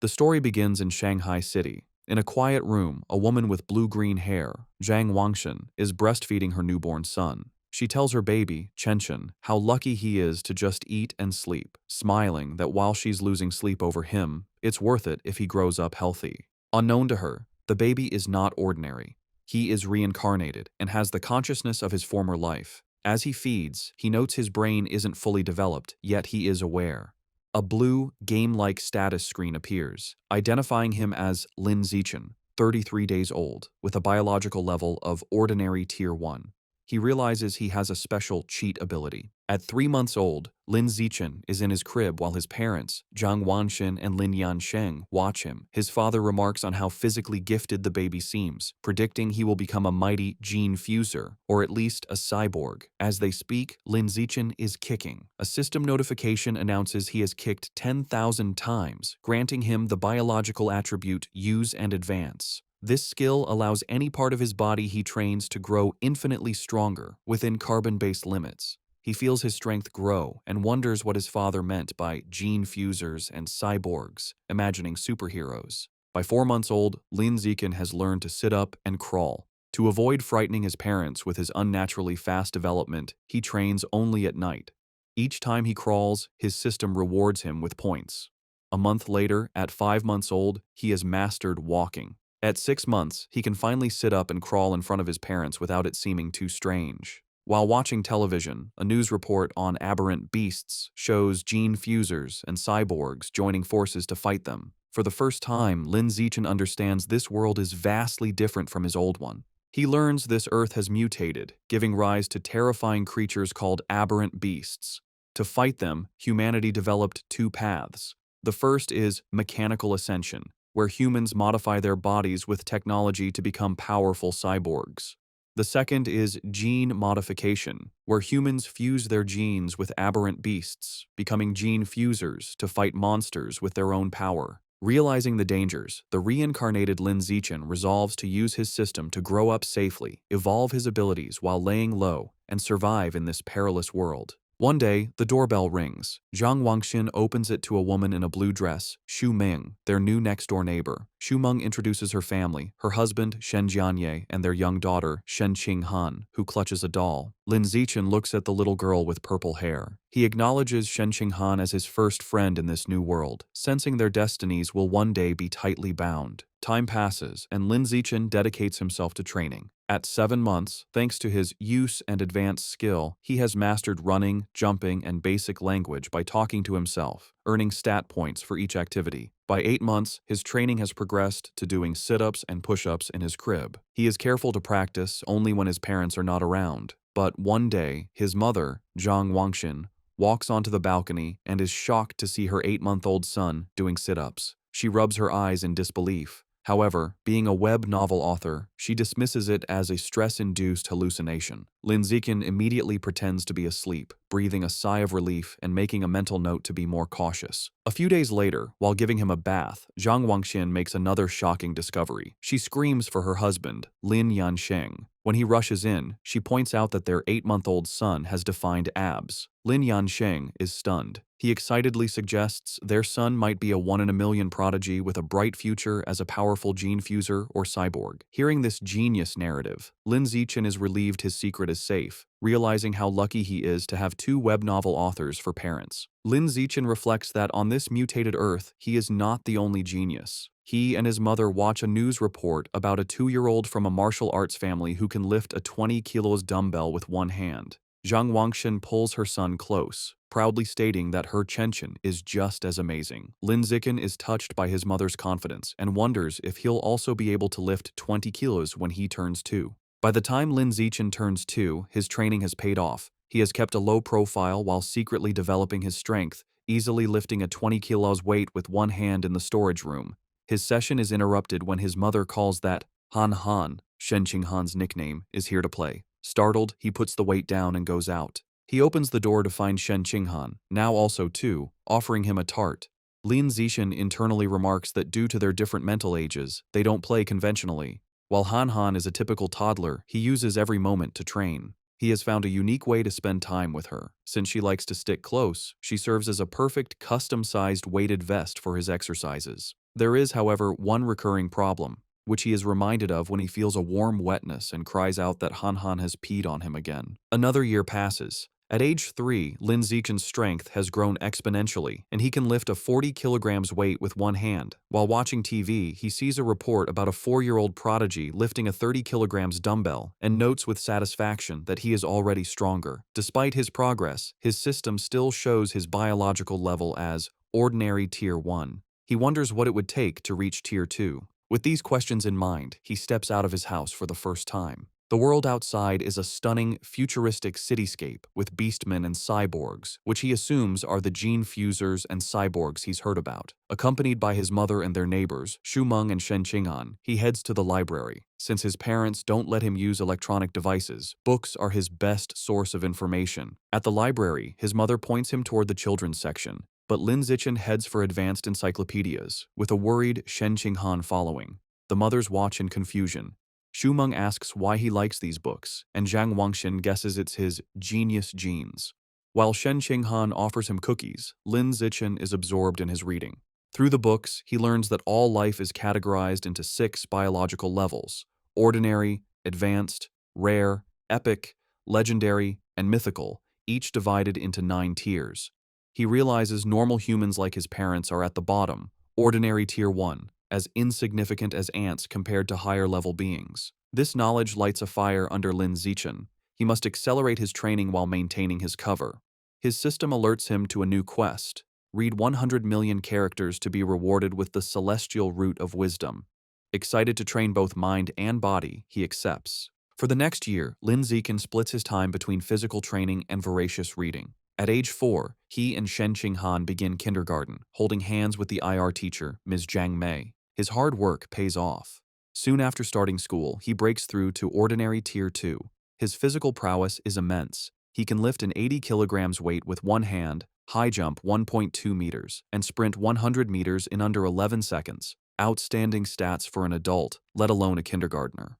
The story begins in Shanghai City. In a quiet room, a woman with blue-green hair, Zhang Wangshan, is breastfeeding her newborn son. She tells her baby, Chenchen, how lucky he is to just eat and sleep, smiling that while she's losing sleep over him, it's worth it if he grows up healthy. Unknown to her, the baby is not ordinary. He is reincarnated and has the consciousness of his former life. As he feeds, he notes his brain isn't fully developed, yet he is aware. A blue, game-like status screen appears, identifying him as Lin Zichen, 33 days old, with a biological level of ordinary Tier 1. He realizes he has a special cheat ability. At 3 months old, Lin Zichen is in his crib while his parents, Zhang Wanxin and Lin Yansheng, watch him. His father remarks on how physically gifted the baby seems, predicting he will become a mighty gene fuser, or at least a cyborg. As they speak, Lin Zichen is kicking. A system notification announces he has kicked 10,000 times, granting him the biological attribute Use and Advance. This skill allows any part of his body he trains to grow infinitely stronger within carbon-based limits. He feels his strength grow and wonders what his father meant by gene fusers and cyborgs, imagining superheroes. By 4 months old, Lin Zichen has learned to sit up and crawl. To avoid frightening his parents with his unnaturally fast development, he trains only at night. Each time he crawls, his system rewards him with points. A month later, at 5 months old, he has mastered walking. At 6 months, he can finally sit up and crawl in front of his parents without it seeming too strange. While watching television, a news report on aberrant beasts shows gene fusers and cyborgs joining forces to fight them. For the first time, Lin Zichen understands this world is vastly different from his old one. He learns this Earth has mutated, giving rise to terrifying creatures called aberrant beasts. To fight them, humanity developed 2 paths. The first is mechanical ascension, where humans modify their bodies with technology to become powerful cyborgs. The second is gene modification, where humans fuse their genes with aberrant beasts, becoming gene fusers to fight monsters with their own power. Realizing the dangers, the reincarnated Lin Zichen resolves to use his system to grow up safely, evolve his abilities while laying low, and survive in this perilous world. One day, the doorbell rings. Zhang Wanxin opens it to a woman in a blue dress, Xu Ming, their new next-door neighbor. Xu Meng introduces her family, her husband, Shen Jianye, and their young daughter, Shen Qinghan, who clutches a doll. Lin Zichen looks at the little girl with purple hair. He acknowledges Shen Qinghan as his first friend in this new world, sensing their destinies will one day be tightly bound. Time passes, and Lin Zichen dedicates himself to training. At 7 months, thanks to his use and advanced skill, he has mastered running, jumping, and basic language by talking to himself, earning stat points for each activity. By 8 months, his training has progressed to doing sit-ups and push-ups in his crib. He is careful to practice only when his parents are not around. But one day, his mother, Zhang Wanxin, walks onto the balcony and is shocked to see her 8-month-old son doing sit-ups. She rubs her eyes in disbelief. However, being a web novel author, she dismisses it as a stress-induced hallucination. Lin Zichen immediately pretends to be asleep, breathing a sigh of relief and making a mental note to be more cautious. A few days later, while giving him a bath, Zhang Wanxin makes another shocking discovery. She screams for her husband, Lin Yansheng. When he rushes in, she points out that their 8-month-old son has defined abs. Lin Yansheng is stunned. He excitedly suggests their son might be a 1-in-a-million prodigy with a bright future as a powerful gene fuser or cyborg. Hearing this genius narrative, Lin Zichen is relieved his secret is safe, realizing how lucky he is to have 2 web novel authors for parents. Lin Zichen reflects that on this mutated Earth, he is not the only genius. He and his mother watch a news report about a 2-year-old from a martial arts family who can lift a 20 kilos dumbbell with one hand. Zhang Wanxin pulls her son close, proudly stating that her Chenchen is just as amazing. Lin Zichen is touched by his mother's confidence and wonders if he'll also be able to lift 20 kilos when he turns 2. By the time Lin Zichen turns 2, his training has paid off. He has kept a low profile while secretly developing his strength, easily lifting a 20 kilos weight with one hand in the storage room. His session is interrupted when his mother calls that Han Han, Shen Qinghan's nickname, is here to play. Startled, he puts the weight down and goes out. He opens the door to find Shen Qinghan, now also 2, offering him a tart. Lin Zichen internally remarks that due to their different mental ages, they don't play conventionally. While Han Han is a typical toddler, he uses every moment to train. He has found a unique way to spend time with her. Since she likes to stick close, she serves as a perfect custom-sized weighted vest for his exercises. There is, however, one recurring problem, which he is reminded of when he feels a warm wetness and cries out that Han has peed on him again. Another year passes. At age 3, Lin Zichen's strength has grown exponentially, and he can lift a 40 kilograms weight with one hand. While watching TV, he sees a report about a 4-year-old prodigy lifting a 30 kilograms dumbbell and notes with satisfaction that he is already stronger. Despite his progress, his system still shows his biological level as ordinary Tier 1. He wonders what it would take to reach Tier 2. With these questions in mind, he steps out of his house for the first time. The world outside is a stunning, futuristic cityscape with beastmen and cyborgs, which he assumes are the gene fusers and cyborgs he's heard about. Accompanied by his mother and their neighbors, Shumeng and Shen Qing'an, he heads to the library. Since his parents don't let him use electronic devices, books are his best source of information. At the library, his mother points him toward the children's section, but Lin Zichen heads for advanced encyclopedias, with a worried Shen Qing'an following. The mothers watch in confusion. Shumeng asks why he likes these books, and Zhang Wangxin guesses it's his genius genes. While Shen Qing'an offers him cookies, Lin Zichen is absorbed in his reading. Through the books, he learns that all life is categorized into 6 biological levels: ordinary, advanced, rare, epic, legendary, and mythical, each divided into 9 tiers. He realizes normal humans like his parents are at the bottom, ordinary Tier 1, as insignificant as ants compared to higher-level beings. This knowledge lights a fire under Lin Zichen. He must accelerate his training while maintaining his cover. His system alerts him to a new quest: read 100 million characters to be rewarded with the celestial root of wisdom. Excited to train both mind and body, he accepts. For the next year, Lin Zichen splits his time between physical training and voracious reading. At age 4, he and Shen Qing'an begin kindergarten, holding hands with the IR teacher, Ms. Zhang Mei. His hard work pays off. Soon after starting school, he breaks through to ordinary Tier 2. His physical prowess is immense. He can lift an 80 kilograms weight with one hand, high jump 1.2 meters, and sprint 100 meters in under 11 seconds. Outstanding stats for an adult, let alone a kindergartner.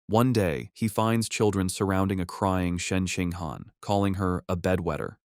One day, he finds children surrounding a crying Shen Qing'an, calling her a bedwetter.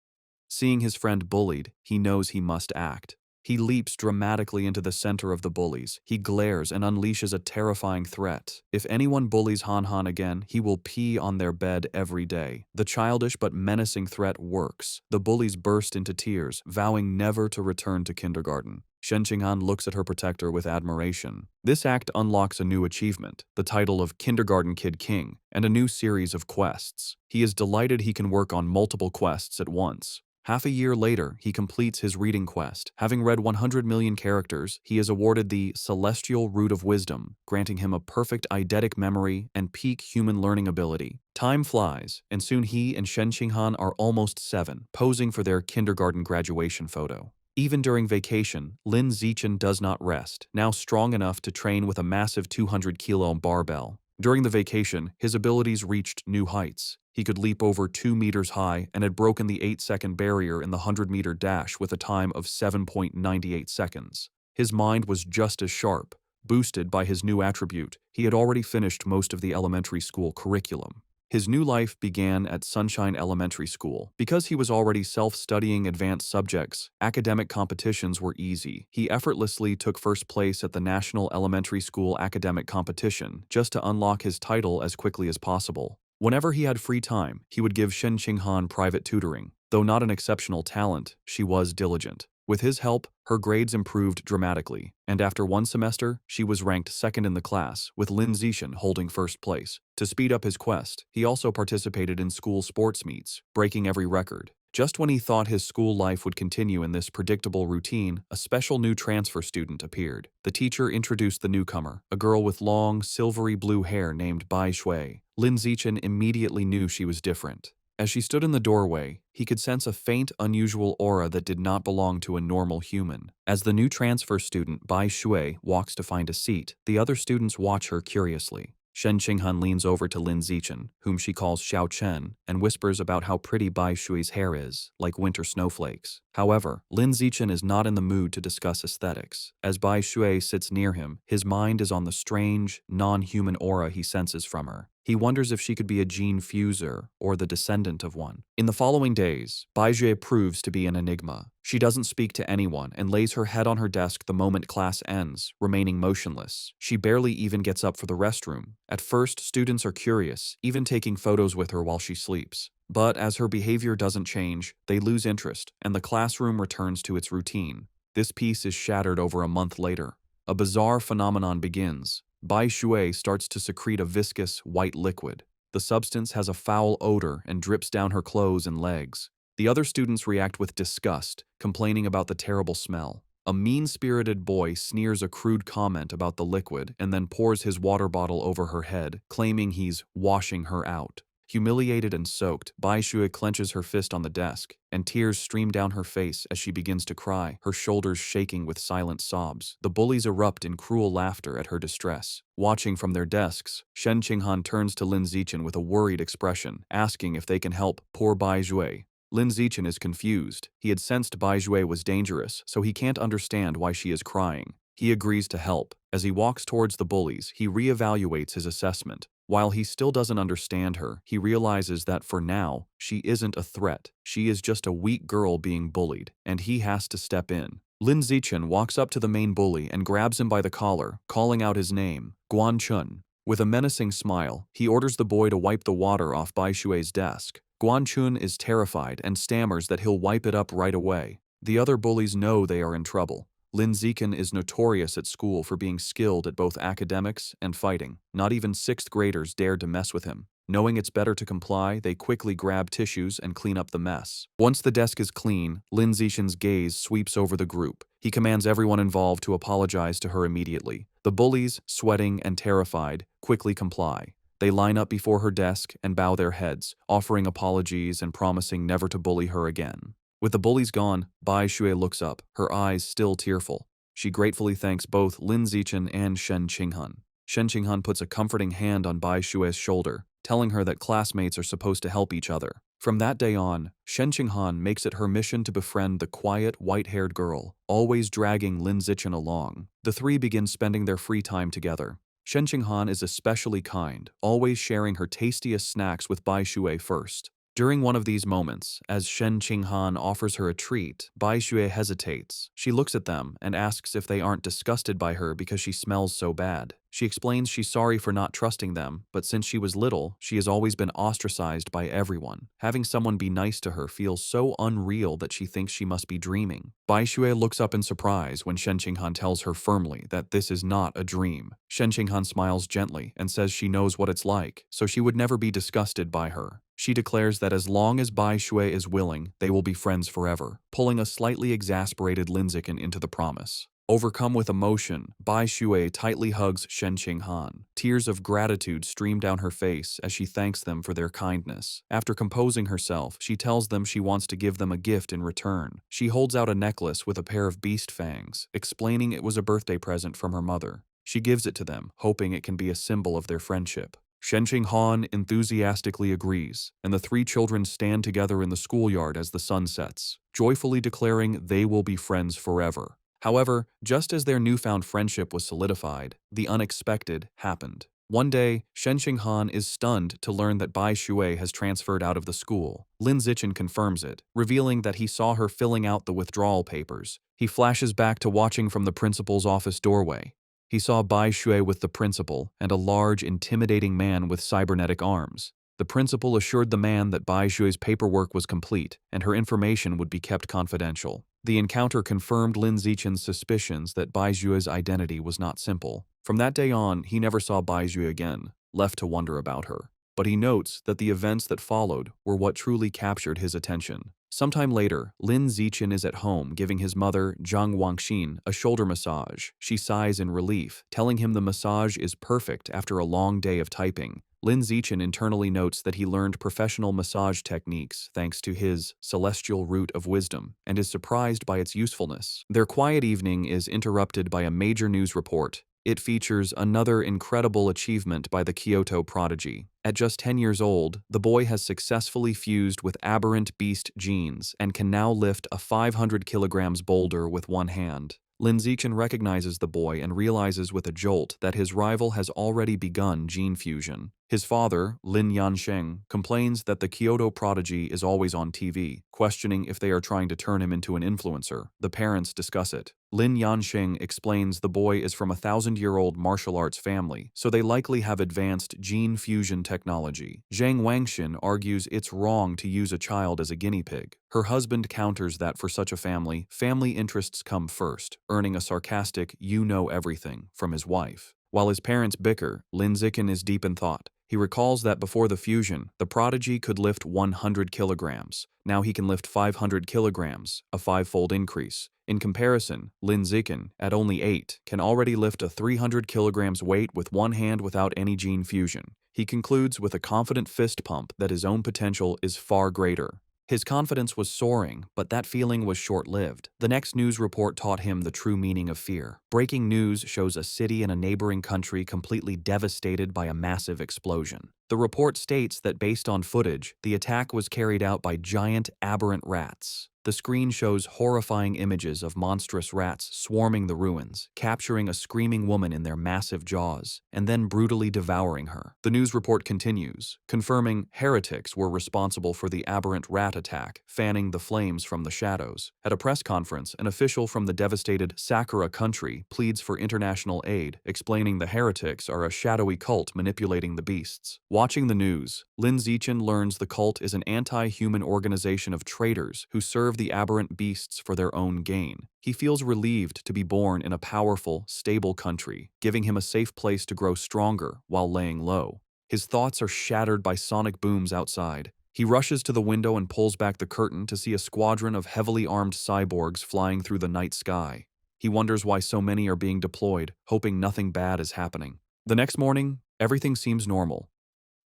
Seeing his friend bullied, he knows he must act. He leaps dramatically into the center of the bullies. He glares and unleashes a terrifying threat. If anyone bullies Han again, he will pee on their bed every day. The childish but menacing threat works. The bullies burst into tears, vowing never to return to kindergarten. Shen Qing'an looks at her protector with admiration. This act unlocks a new achievement, the title of Kindergarten Kid King, and a new series of quests. He is delighted he can work on multiple quests at once. Half a year later, he completes his reading quest. Having read 100 million characters, he is awarded the Celestial Root of Wisdom, granting him a perfect eidetic memory and peak human learning ability. Time flies, and soon he and Shen Qing'an are almost 7, posing for their kindergarten graduation photo. Even during vacation, Lin Zichen does not rest, now strong enough to train with a massive 200-kilo barbell. During the vacation, his abilities reached new heights. He could leap over 2 meters high and had broken the 8-second barrier in the 100-meter dash with a time of 7.98 seconds. His mind was just as sharp. Boosted by his new attribute, he had already finished most of the elementary school curriculum. His new life began at Sunshine Elementary School. Because he was already self-studying advanced subjects, academic competitions were easy. He effortlessly took first place at the National Elementary School Academic Competition just to unlock his title as quickly as possible. Whenever he had free time, he would give Shen Qing'an private tutoring. Though not an exceptional talent, she was diligent. With his help, her grades improved dramatically, and after one semester, she was ranked second in the class, with Lin Zichen holding first place. To speed up his quest, he also participated in school sports meets, breaking every record. Just when he thought his school life would continue in this predictable routine, a special new transfer student appeared. The teacher introduced the newcomer, a girl with long, silvery blue hair named Bai Shui. Lin Zichen immediately knew she was different. As she stood in the doorway, he could sense a faint, unusual aura that did not belong to a normal human. As the new transfer student, Bai Shui, walks to find a seat, the other students watch her curiously. Shen Qing'an leans over to Lin Zichen, whom she calls Xiao Chen, and whispers about how pretty Bai Shui's hair is, like winter snowflakes. However, Lin Zichen is not in the mood to discuss aesthetics. As Bai Shui sits near him, his mind is on the strange, non-human aura he senses from her. He wonders if she could be a gene fuser or the descendant of one. In the following days, Baizue proves to be an enigma. She doesn't speak to anyone and lays her head on her desk the moment class ends, remaining motionless. She barely even gets up for the restroom. At first, students are curious, even taking photos with her while she sleeps. But as her behavior doesn't change, they lose interest, and the classroom returns to its routine. This peace is shattered over a month later. A bizarre phenomenon begins. Bai Shui starts to secrete a viscous, white liquid. The substance has a foul odor and drips down her clothes and legs. The other students react with disgust, complaining about the terrible smell. A mean-spirited boy sneers a crude comment about the liquid and then pours his water bottle over her head, claiming he's washing her out. Humiliated and soaked, Bai Shui clenches her fist on the desk, and tears stream down her face as she begins to cry, her shoulders shaking with silent sobs. The bullies erupt in cruel laughter at her distress. Watching from their desks, Shen Qinghan turns to Lin Zichen with a worried expression, asking if they can help poor Bai Shui. Lin Zichen is confused. He had sensed Bai Shui was dangerous, so he can't understand why she is crying. He agrees to help. As he walks towards the bullies, he reevaluates his assessment. While he still doesn't understand her, he realizes that for now, she isn't a threat. She is just a weak girl being bullied, and he has to step in. Lin Zichen walks up to the main bully and grabs him by the collar, calling out his name, Guan Chun. With a menacing smile, he orders the boy to wipe the water off Bai Shui's desk. Guan Chun is terrified and stammers that he'll wipe it up right away. The other bullies know they are in trouble. Lin Zichen is notorious at school for being skilled at both academics and fighting. Not even 6th graders dared to mess with him. Knowing it's better to comply, they quickly grab tissues and clean up the mess. Once the desk is clean, Lin Zichen's gaze sweeps over the group. He commands everyone involved to apologize to her immediately. The bullies, sweating and terrified, quickly comply. They line up before her desk and bow their heads, offering apologies and promising never to bully her again. With the bullies gone, Bai Shui looks up, her eyes still tearful. She gratefully thanks both Lin Zichen and Shen Qinghan. Shen Qinghan puts a comforting hand on Bai Shui's shoulder, telling her that classmates are supposed to help each other. From that day on, Shen Qinghan makes it her mission to befriend the quiet, white-haired girl, always dragging Lin Zichen along. The three begin spending their free time together. Shen Qinghan is especially kind, always sharing her tastiest snacks with Bai Shui first. During one of these moments, as Shen Qinghan offers her a treat, Bai Shui hesitates. She looks at them and asks if they aren't disgusted by her because she smells so bad. She explains she's sorry for not trusting them, but since she was little, she has always been ostracized by everyone. Having someone be nice to her feels so unreal that she thinks she must be dreaming. Bai Shui looks up in surprise when Shen Qinghan tells her firmly that this is not a dream. Shen Qinghan smiles gently and says she knows what it's like, so she would never be disgusted by her. She declares that as long as Bai Shui is willing, they will be friends forever, pulling a slightly exasperated Lin Zichen into the promise. Overcome with emotion, Bai Shui tightly hugs Shen Qinghan. Tears of gratitude stream down her face as she thanks them for their kindness. After composing herself, she tells them she wants to give them a gift in return. She holds out a necklace with a pair of beast fangs, explaining it was a birthday present from her mother. She gives it to them, hoping it can be a symbol of their friendship. Shen Qinghan enthusiastically agrees, and the three children stand together in the schoolyard as the sun sets, joyfully declaring they will be friends forever. However, just as their newfound friendship was solidified, the unexpected happened. One day, Shen Qinghan is stunned to learn that Bai Shui has transferred out of the school. Lin Zichen confirms it, revealing that he saw her filling out the withdrawal papers. He flashes back to watching from the principal's office doorway. He saw Bai Shui with the principal and a large, intimidating man with cybernetic arms. The principal assured the man that Bai Shui's paperwork was complete and her information would be kept confidential. The encounter confirmed Lin Zichen's suspicions that Bai Shui's identity was not simple. From that day on, he never saw Bai Shui again, left to wonder about her. But he notes that the events that followed were what truly captured his attention. Sometime later, Lin Zichen is at home giving his mother, Zhang Wangxin, a shoulder massage. She sighs in relief, telling him the massage is perfect after a long day of typing. Lin Zichen internally notes that he learned professional massage techniques thanks to his celestial root of wisdom and is surprised by its usefulness. Their quiet evening is interrupted by a major news report. It features another incredible achievement by the Kyoto prodigy. At just 10 years old, the boy has successfully fused with aberrant beast genes and can now lift a 500 kilograms boulder with one hand. Lin Zichen recognizes the boy and realizes with a jolt that his rival has already begun gene fusion. His father, Lin Yansheng, complains that the Kyoto prodigy is always on TV, questioning if they are trying to turn him into an influencer. The parents discuss it. Lin Yansheng explains the boy is from a 1,000-year-old martial arts family, so they likely have advanced gene fusion technology. Zhang Wangxin argues it's wrong to use a child as a guinea pig. Her husband counters that for such a family, family interests come first, earning a sarcastic "you know everything" from his wife. While his parents bicker, Lin Zichen is deep in thought. He recalls that before the fusion, the prodigy could lift 100 kilograms. Now he can lift 500 kilograms, a five-fold increase. In comparison, Lin Zichen, at only 8, can already lift a 300 kilograms weight with one hand without any gene fusion. He concludes with a confident fist pump that his own potential is far greater. His confidence was soaring, but that feeling was short-lived. The next news report taught him the true meaning of fear. Breaking news shows a city in a neighboring country completely devastated by a massive explosion. The report states that based on footage, the attack was carried out by giant aberrant rats. The screen shows horrifying images of monstrous rats swarming the ruins, capturing a screaming woman in their massive jaws, and then brutally devouring her. The news report continues, confirming heretics were responsible for the aberrant rat attack, fanning the flames from the shadows. At a press conference, an official from the devastated Sakura country pleads for international aid, explaining the heretics are a shadowy cult manipulating the beasts. Watching the news, Lin Zichen learns the cult is an anti-human organization of traitors who serve the aberrant beasts for their own gain. He feels relieved to be born in a powerful, stable country, giving him a safe place to grow stronger while laying low. His thoughts are shattered by sonic booms outside. He rushes to the window and pulls back the curtain to see a squadron of heavily armed cyborgs flying through the night sky. He wonders why so many are being deployed, hoping nothing bad is happening. The next morning, everything seems normal.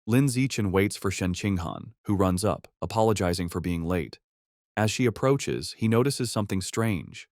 Lin Zichen waits for Shen Qinghan, who runs up, apologizing for being late. As she approaches, he notices something strange.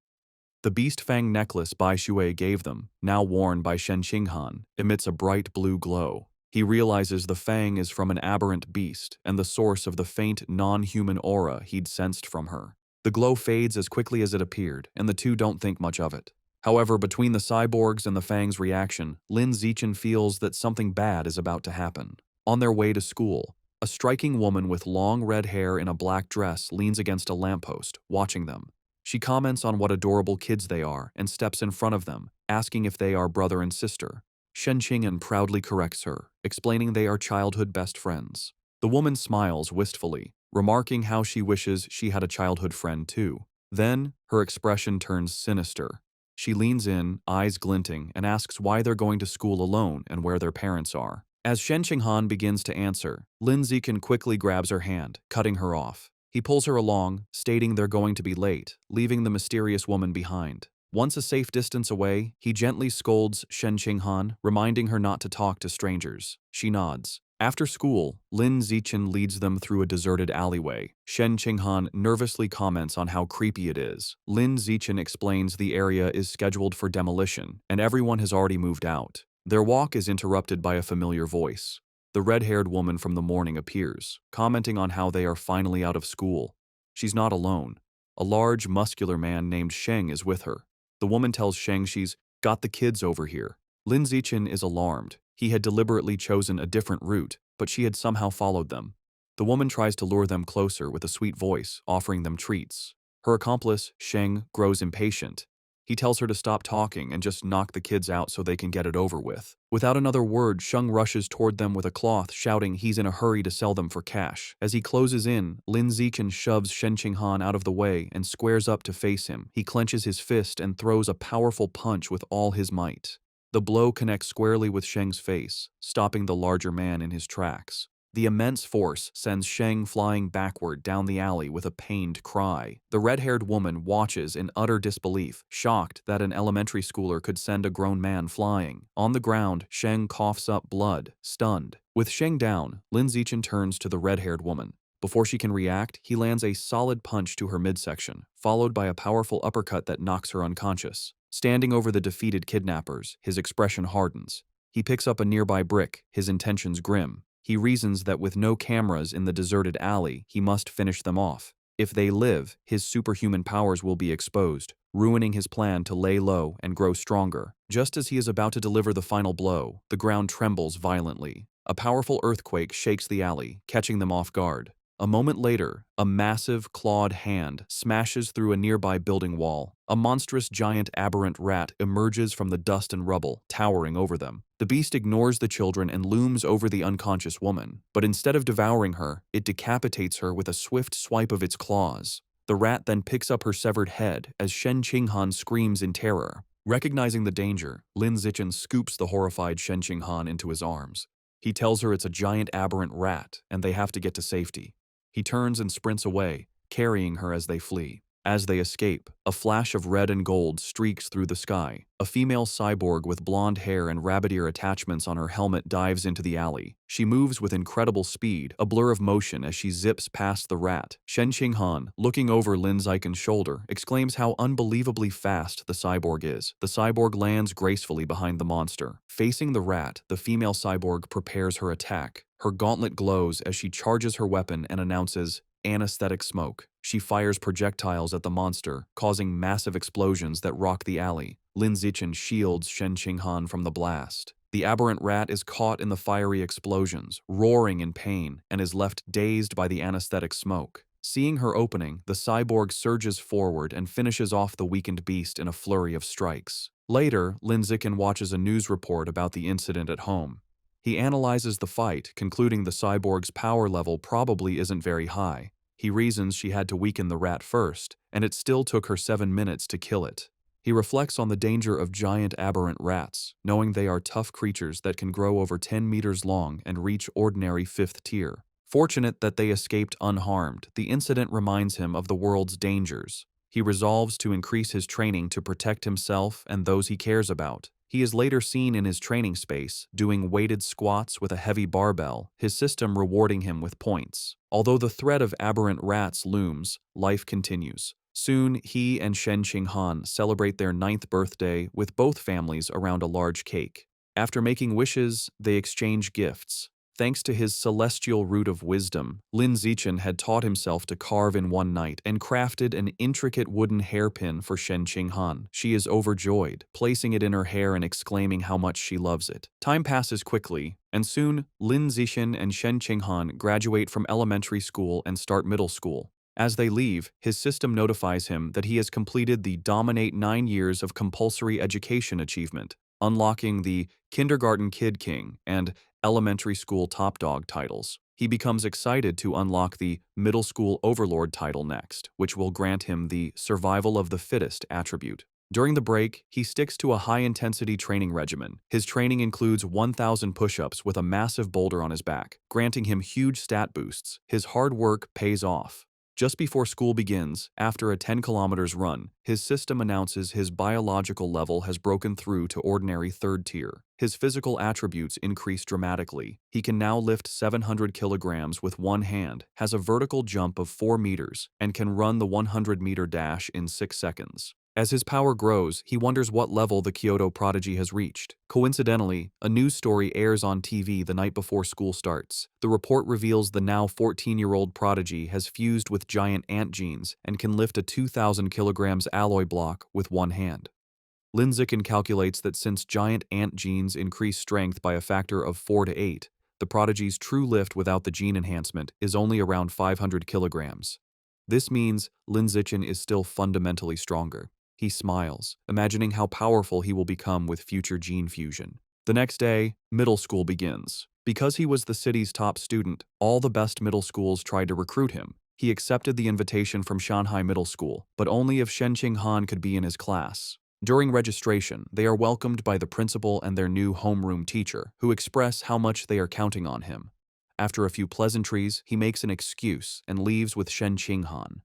The beast fang necklace Bai Shui gave them, now worn by Shen Qinghan, emits a bright blue glow. He realizes the fang is from an aberrant beast and the source of the faint, non-human aura he'd sensed from her. The glow fades as quickly as it appeared, and the two don't think much of it. However, between the cyborgs and the fang's reaction, Lin Zichen feels that something bad is about to happen. On their way to school, a striking woman with long red hair in a black dress leans against a lamppost, watching them. She comments on what adorable kids they are and steps in front of them, asking if they are brother and sister. Shen Qinghan proudly corrects her, explaining they are childhood best friends. The woman smiles wistfully, remarking how she wishes she had a childhood friend too. Then, her expression turns sinister. She leans in, eyes glinting, and asks why they're going to school alone and where their parents are. As Shen Qinghan begins to answer, Lin Zichen quickly grabs her hand, cutting her off. He pulls her along, stating they're going to be late, leaving the mysterious woman behind. Once a safe distance away, he gently scolds Shen Qinghan, reminding her not to talk to strangers. She nods. After school, Lin Zichen leads them through a deserted alleyway. Shen Qinghan nervously comments on how creepy it is. Lin Zichen explains the area is scheduled for demolition, and everyone has already moved out. Their walk is interrupted by a familiar voice. The red-haired woman from the morning appears, commenting on how they are finally out of school. She's not alone. A large, muscular man named Sheng is with her. The woman tells Sheng she's got the kids over here. Lin Zichen is alarmed. He had deliberately chosen a different route, but she had somehow followed them. The woman tries to lure them closer with a sweet voice, offering them treats. Her accomplice, Sheng, grows impatient. He tells her to stop talking and just knock the kids out so they can get it over with. Without another word, Sheng rushes toward them with a cloth, shouting he's in a hurry to sell them for cash. As he closes in, Lin Zichen shoves Shen Qinghan out of the way and squares up to face him. He clenches his fist and throws a powerful punch with all his might. The blow connects squarely with Sheng's face, stopping the larger man in his tracks. The immense force sends Sheng flying backward down the alley with a pained cry. The red-haired woman watches in utter disbelief, shocked that an elementary schooler could send a grown man flying. On the ground, Sheng coughs up blood, stunned. With Sheng down, Lin Zichen turns to the red-haired woman. Before she can react, he lands a solid punch to her midsection, followed by a powerful uppercut that knocks her unconscious. Standing over the defeated kidnappers, his expression hardens. He picks up a nearby brick, his intentions grim. He reasons that with no cameras in the deserted alley, he must finish them off. If they live, his superhuman powers will be exposed, ruining his plan to lay low and grow stronger. Just as he is about to deliver the final blow, the ground trembles violently. A powerful earthquake shakes the alley, catching them off guard. A moment later, a massive, clawed hand smashes through a nearby building wall. A monstrous giant aberrant rat emerges from the dust and rubble, towering over them. The beast ignores the children and looms over the unconscious woman, but instead of devouring her, it decapitates her with a swift swipe of its claws. The rat then picks up her severed head as Shen Qinghan screams in terror. Recognizing the danger, Lin Zichen scoops the horrified Shen Qinghan into his arms. He tells her it's a giant aberrant rat and they have to get to safety. He turns and sprints away, carrying her as they flee. As they escape, a flash of red and gold streaks through the sky. A female cyborg with blonde hair and rabbit ear attachments on her helmet dives into the alley. She moves with incredible speed, a blur of motion as she zips past the rat. Shen Qinghan, looking over Lin Zichen's shoulder, exclaims how unbelievably fast the cyborg is. The cyborg lands gracefully behind the monster. Facing the rat, the female cyborg prepares her attack. Her gauntlet glows as she charges her weapon and announces, "Anesthetic smoke." She fires projectiles at the monster, causing massive explosions that rock the alley. Lin Zichen shields Shen Qinghan from the blast. The aberrant rat is caught in the fiery explosions, roaring in pain, and is left dazed by the anesthetic smoke. Seeing her opening, the cyborg surges forward and finishes off the weakened beast in a flurry of strikes. Later, Lin Zichen watches a news report about the incident at home. He analyzes the fight, concluding the cyborg's power level probably isn't very high. He reasons she had to weaken the rat first, and it still took her 7 minutes to kill it. He reflects on the danger of giant aberrant rats, knowing they are tough creatures that can grow over 10 meters long and reach ordinary 5th tier. Fortunate that they escaped unharmed, the incident reminds him of the world's dangers. He resolves to increase his training to protect himself and those he cares about. He is later seen in his training space, doing weighted squats with a heavy barbell, his system rewarding him with points. Although the threat of aberrant rats looms, life continues. Soon, he and Shen Qinghan celebrate their 9th birthday with both families around a large cake. After making wishes, they exchange gifts. Thanks to his celestial root of wisdom, Lin Zichen had taught himself to carve in one night and crafted an intricate wooden hairpin for Shen Qinghan. She is overjoyed, placing it in her hair and exclaiming how much she loves it. Time passes quickly, and soon Lin Zichen and Shen Qinghan graduate from elementary school and start middle school. As they leave, his system notifies him that he has completed the Dominate 9 years of compulsory education achievement, unlocking the Kindergarten Kid King and Elementary School Top Dog titles. He becomes excited to unlock the Middle School Overlord title next, which will grant him the Survival of the Fittest attribute. During the break, he sticks to a high-intensity training regimen. His training includes 1,000 push-ups with a massive boulder on his back, granting him huge stat boosts. His hard work pays off. Just before school begins, after a 10 kilometers run, his system announces his biological level has broken through to ordinary 3rd tier. His physical attributes increase dramatically. He can now lift 700 kilograms with one hand, has a vertical jump of 4 meters, and can run the 100-meter dash in 6 seconds. As his power grows, he wonders what level the Kyoto prodigy has reached. Coincidentally, a news story airs on TV the night before school starts. The report reveals the now 14-year-old prodigy has fused with giant ant genes and can lift a 2,000 kilograms alloy block with one hand. Lin Zichen calculates that since giant ant genes increase strength by a factor of 4 to 8, the prodigy's true lift without the gene enhancement is only around 500 kilograms. This means Lin Zichen is still fundamentally stronger. He smiles, imagining how powerful he will become with future gene fusion. The next day, middle school begins. Because he was the city's top student, all the best middle schools tried to recruit him. He accepted the invitation from Shanghai Middle School, but only if Shen Qinghan could be in his class. During registration, they are welcomed by the principal and their new homeroom teacher, who express how much they are counting on him. After a few pleasantries, he makes an excuse and leaves with Shen Qinghan.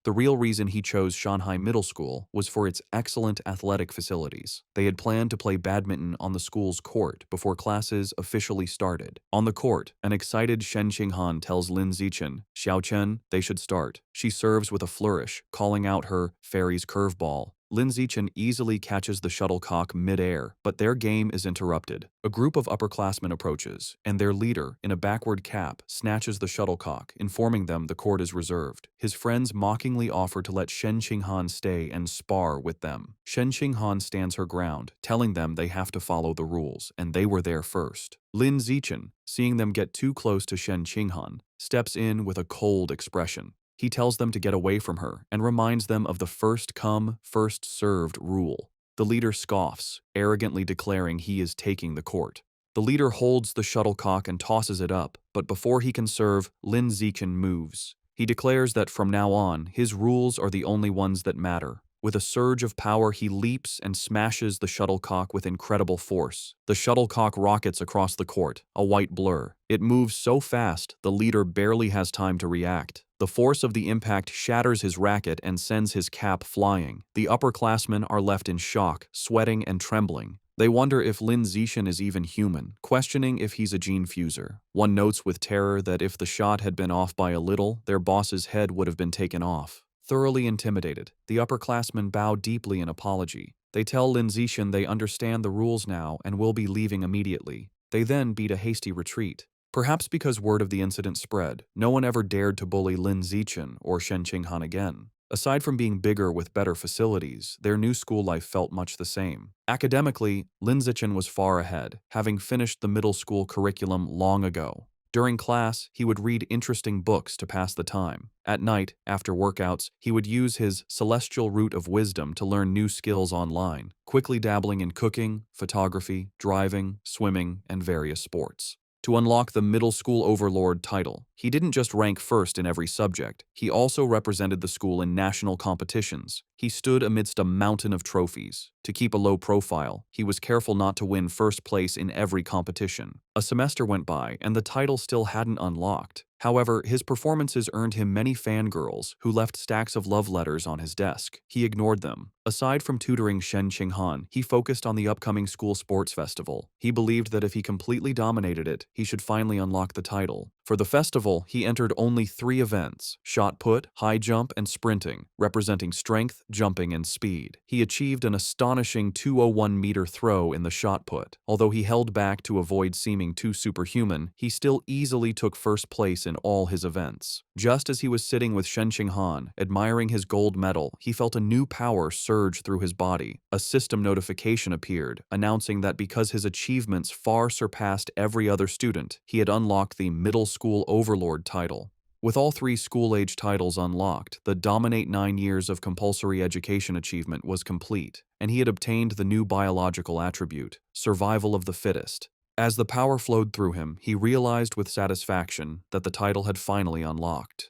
The real reason he chose Shanghai Middle School was for its excellent athletic facilities. They had planned to play badminton on the school's court before classes officially started. On the court, an excited Shen Qinghan tells Lin Zichen, "Xiao Chen, they should start." She serves with a flourish, calling out her fairy's curveball. Lin Zichen easily catches the shuttlecock mid-air, but their game is interrupted. A group of upperclassmen approaches, and their leader, in a backward cap, snatches the shuttlecock, informing them the court is reserved. His friends mockingly offer to let Shen Qinghan stay and spar with them. Shen Qinghan stands her ground, telling them they have to follow the rules, and they were there first. Lin Zichen, seeing them get too close to Shen Qinghan, steps in with a cold expression. He tells them to get away from her and reminds them of the first come, first served rule. The leader scoffs, arrogantly declaring he is taking the court. The leader holds the shuttlecock and tosses it up, but before he can serve, Lin Zichen moves. He declares that from now on, his rules are the only ones that matter. With a surge of power, he leaps and smashes the shuttlecock with incredible force. The shuttlecock rockets across the court, a white blur. It moves so fast, the leader barely has time to react. The force of the impact shatters his racket and sends his cap flying. The upperclassmen are left in shock, sweating and trembling. They wonder if Lin Zichen is even human, questioning if he's a gene fuser. One notes with terror that if the shot had been off by a little, their boss's head would have been taken off. Thoroughly intimidated, the upperclassmen bow deeply in apology. They tell Lin Zichen they understand the rules now and will be leaving immediately. They then beat a hasty retreat. Perhaps because word of the incident spread, no one ever dared to bully Lin Zichen or Shen Qinghan again. Aside from being bigger with better facilities, their new school life felt much the same. Academically, Lin Zichen was far ahead, having finished the middle school curriculum long ago. During class, he would read interesting books to pass the time. At night, after workouts, he would use his celestial root of wisdom to learn new skills online, quickly dabbling in cooking, photography, driving, swimming, and various sports. To unlock the middle school overlord title, he didn't just rank first in every subject, he also represented the school in national competitions. He stood amidst a mountain of trophies. To keep a low profile, he was careful not to win first place in every competition. A semester went by, and the title still hadn't unlocked. However, his performances earned him many fangirls who left stacks of love letters on his desk. He ignored them. Aside from tutoring Shen Qinghan, he focused on the upcoming school sports festival. He believed that if he completely dominated it, he should finally unlock the title. For the festival, he entered only 3 events: shot put, high jump, and sprinting, representing strength, jumping, and speed. He achieved an astonishing 201-meter throw in the shot put. Although he held back to avoid seeming too superhuman, he still easily took first place in all his events. Just as he was sitting with Shen Qinghan, admiring his gold medal, he felt a new power surge through his body. A system notification appeared, announcing that because his achievements far surpassed every other student, he had unlocked the middle school overlord title. With all 3 school-age titles unlocked, the dominate 9 years of compulsory education achievement was complete, and he had obtained the new biological attribute, survival of the fittest. As the power flowed through him, he realized with satisfaction that the title had finally unlocked.